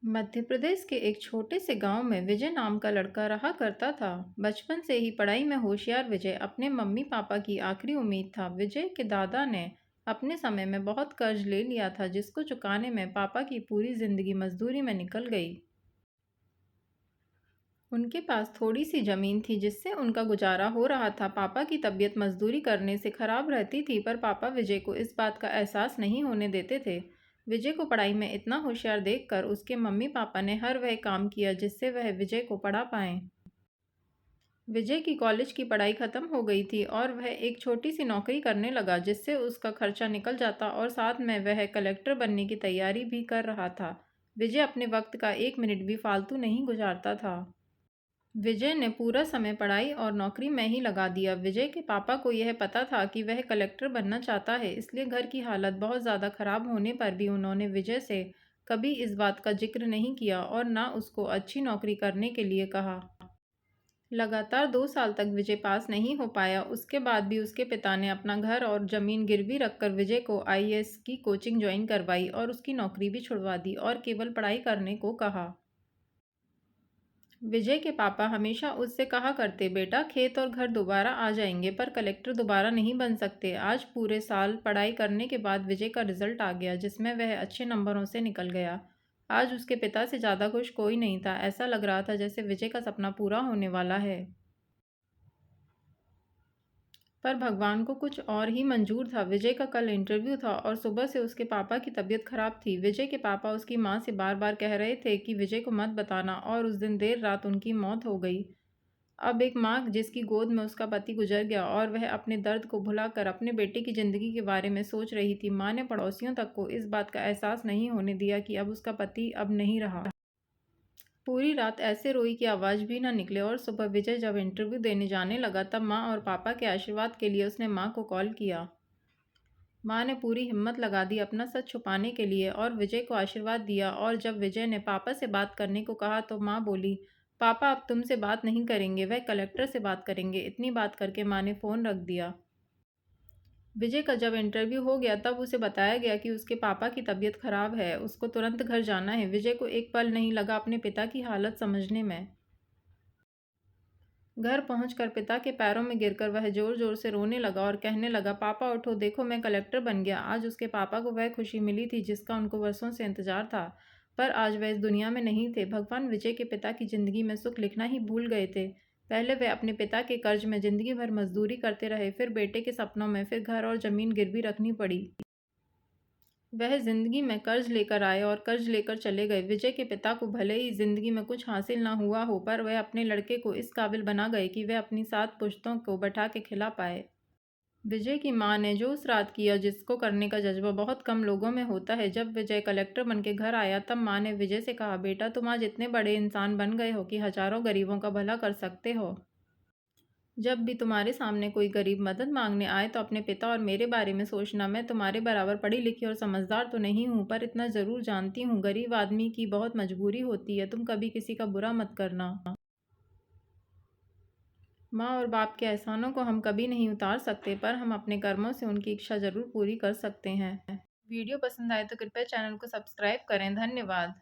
मध्य प्रदेश के एक छोटे से गांव में विजय नाम का लड़का रहा करता था। बचपन से ही पढ़ाई में होशियार विजय अपने मम्मी पापा की आखिरी उम्मीद था। विजय के दादा ने अपने समय में बहुत कर्ज ले लिया था, जिसको चुकाने में पापा की पूरी जिंदगी मजदूरी में निकल गई। उनके पास थोड़ी सी जमीन थी जिससे उनका गुजारा हो रहा था। पापा की तबीयत मजदूरी करने से खराब रहती थी, पर पापा विजय को इस बात का एहसास नहीं होने देते थे। विजय को पढ़ाई में इतना होशियार देखकर उसके मम्मी पापा ने हर वह काम किया जिससे वह विजय को पढ़ा पाएं। विजय की कॉलेज की पढ़ाई खत्म हो गई थी और वह एक छोटी सी नौकरी करने लगा, जिससे उसका खर्चा निकल जाता और साथ में वह कलेक्टर बनने की तैयारी भी कर रहा था। विजय अपने वक्त का एक मिनट भी फालतू नहीं गुजारता था। विजय ने पूरा समय पढ़ाई और नौकरी में ही लगा दिया। विजय के पापा को यह पता था कि वह कलेक्टर बनना चाहता है, इसलिए घर की हालत बहुत ज़्यादा खराब होने पर भी उन्होंने विजय से कभी इस बात का जिक्र नहीं किया और ना उसको अच्छी नौकरी करने के लिए कहा। लगातार 2 साल तक विजय पास नहीं हो पाया। उसके बाद भी उसके पिता ने अपना घर और जमीन गिरवी रखकर विजय को आईएएस की कोचिंग ज्वाइन करवाई और उसकी नौकरी भी छुड़वा दी और केवल पढ़ाई करने को कहा। विजय के पापा हमेशा उससे कहा करते, बेटा खेत और घर दोबारा आ जाएंगे पर कलेक्टर दोबारा नहीं बन सकते। आज पूरे साल पढ़ाई करने के बाद विजय का रिजल्ट आ गया, जिसमें वह अच्छे नंबरों से निकल गया। आज उसके पिता से ज़्यादा खुश कोई नहीं था। ऐसा लग रहा था जैसे विजय का सपना पूरा होने वाला है। पर भगवान को कुछ और ही मंजूर था। विजय का कल इंटरव्यू था और सुबह से उसके पापा की तबीयत खराब थी। विजय के पापा उसकी माँ से बार बार कह रहे थे कि विजय को मत बताना, और उस दिन देर रात उनकी मौत हो गई। अब एक माँ जिसकी गोद में उसका पति गुजर गया और वह अपने दर्द को भुलाकर अपने बेटे की जिंदगी के बारे में सोच रही थी। माँ ने पड़ोसियों तक को इस बात का एहसास नहीं होने दिया कि अब उसका पति अब नहीं रहा। पूरी रात ऐसे रोई कि आवाज़ भी ना निकले, और सुबह विजय जब इंटरव्यू देने जाने लगा तब माँ और पापा के आशीर्वाद के लिए उसने माँ को कॉल किया। माँ ने पूरी हिम्मत लगा दी अपना सच छुपाने के लिए और विजय को आशीर्वाद दिया। और जब विजय ने पापा से बात करने को कहा तो माँ बोली, पापा अब तुमसे बात नहीं करेंगे, वह कलेक्टर से बात करेंगे। इतनी बात करके माँ ने फ़ोन रख दिया। विजय का जब इंटरव्यू हो गया तब उसे बताया गया कि उसके पापा की तबीयत खराब है, उसको तुरंत घर जाना है। विजय को एक पल नहीं लगा अपने पिता की हालत समझने में। घर पहुंचकर पिता के पैरों में गिरकर वह जोर जोर से रोने लगा और कहने लगा, पापा उठो, देखो मैं कलेक्टर बन गया। आज उसके पापा को वह खुशी मिली थी जिसका उनको वर्षों से इंतजार था, पर आज वह इस दुनिया में नहीं थे। भगवान विजय के पिता की जिंदगी में सुख लिखना ही भूल गए थे। पहले वे अपने पिता के कर्ज में जिंदगी भर मजदूरी करते रहे, फिर बेटे के सपनों में, फिर घर और जमीन गिरवी रखनी पड़ी। वह जिंदगी में कर्ज लेकर आए और कर्ज लेकर चले गए। विजय के पिता को भले ही जिंदगी में कुछ हासिल ना हुआ हो, पर वह अपने लड़के को इस काबिल बना गए कि वह अपनी 7 पुश्तों को बैठा के खिला पाए। विजय की मां ने जो उस रात किया जिसको करने का जज्बा बहुत कम लोगों में होता है। जब विजय कलेक्टर बन के घर आया तब मां ने विजय से कहा, बेटा तुम आज इतने बड़े इंसान बन गए हो कि हजारों गरीबों का भला कर सकते हो। जब भी तुम्हारे सामने कोई गरीब मदद मांगने आए तो अपने पिता और मेरे बारे में सोचना। मैं तुम्हारे बराबर पढ़ी लिखी और समझदार तो नहीं हूँ, पर इतना ज़रूर जानती हूँ गरीब आदमी की बहुत मजबूरी होती है। तुम कभी किसी का बुरा मत करना। माँ और बाप के एहसानों को हम कभी नहीं उतार सकते, पर हम अपने कर्मों से उनकी इच्छा ज़रूर पूरी कर सकते हैं। वीडियो पसंद आए तो कृपया चैनल को सब्सक्राइब करें। धन्यवाद।